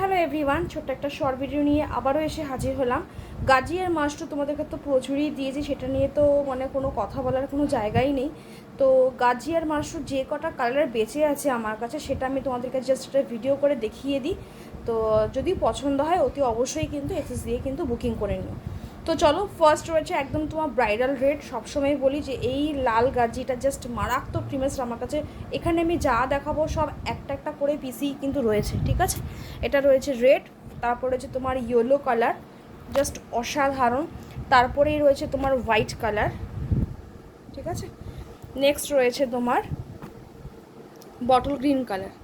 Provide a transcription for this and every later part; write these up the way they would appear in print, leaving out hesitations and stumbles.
Hello everyone, ছোট্ট একটা short video নিয়ে আবারও এসে হাজির হলাম। গাজিয়ার মাশরুম তোমাদেরকে তো প্রচুরই দিয়েছি, সেটা নিয়ে তো মানে কোনো কথা বলার কোনো জায়গাই নেই। তো গাজিয়ার মাশরুম যে কটা কালার বেঁচে আছে আমার কাছে, সেটা আমি তোমাদেরকে জাস্ট একটা ভিডিও করে দেখিয়ে দিই। তো যদি পছন্দ হয় অতি অবশ্যই কিন্তু এক্সেস দিয়ে কিন্তু বুকিং করে নিও। তো চলো, ফার্স্ট রয়েছে একদম তোমার ব্রাইডাল রেড। সবসময় বলি যে এই লাল গাজিটা জাস্ট মারাত্মক প্রিমিয়াস আমার কাছে। এখানে আমি যা দেখাবো সব একটা একটা করে পিসই কিন্তু রয়েছে, ঠিক আছে। এটা রয়েছে রেড, তারপর রয়েছে তোমার ইয়েলো কালার, জাস্ট অসাধারণ। তারপরেই রয়েছে তোমার হোয়াইট কালার, ঠিক আছে। নেক্সট রয়েছে তোমার বটল গ্রিন কালার,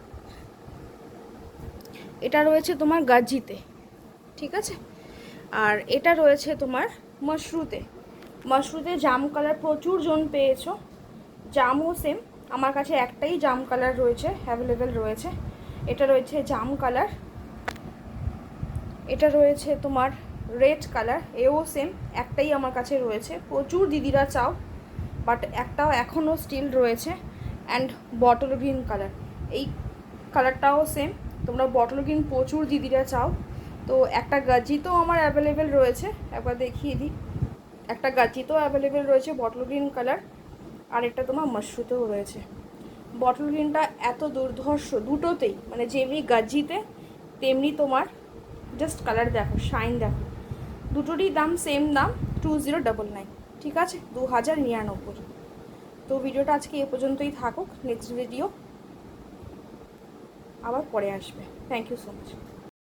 এটা রয়েছে তোমার গাজিতে, ঠিক আছে। আর এটা রয়েছে তোমার মাশরুতে। মাশরুতে জাম কালার প্রচুর জন পেয়েছো, জামও সেম আমার কাছে একটাই জাম কালার রয়েছে, অ্যাভেলেবেল রয়েছে। এটা রয়েছে জাম কালার, এটা রয়েছে তোমার রেড কালার, এও সেম একটাই আমার কাছে রয়েছে। প্রচুর দিদিরা চাও, বাট একটাও এখনও স্টিল রয়েছে। অ্যান্ড বটল গ্রিন কালার, এই কালারটাও সেম, তোমরা বটল গ্রিন প্রচুর দিদিরা চাও। তো একটা গাজিতেও আমার অ্যাভেলেবেল রয়েছে, একবার দেখিয়ে দিই। একটা গাজিতেও অ্যাভেলেবেল রয়েছে বটল গ্রিন কালার, আর একটা তোমার মাশরুতেও রয়েছে। বটল গ্রিনটা এত দুর্ধর্ষ দুটোতেই, মানে যেমনি গাজিতে তেমনি তোমার জাস্ট কালার দেখো, শাইন দেখো। দুটোরই দাম সেম দাম, 2099, ঠিক আছে, 2099। তো ভিডিওটা আজকে এ পর্যন্তই থাকুক, নেক্সট ভিডিও আবার পরে আসবে। Thank you so much.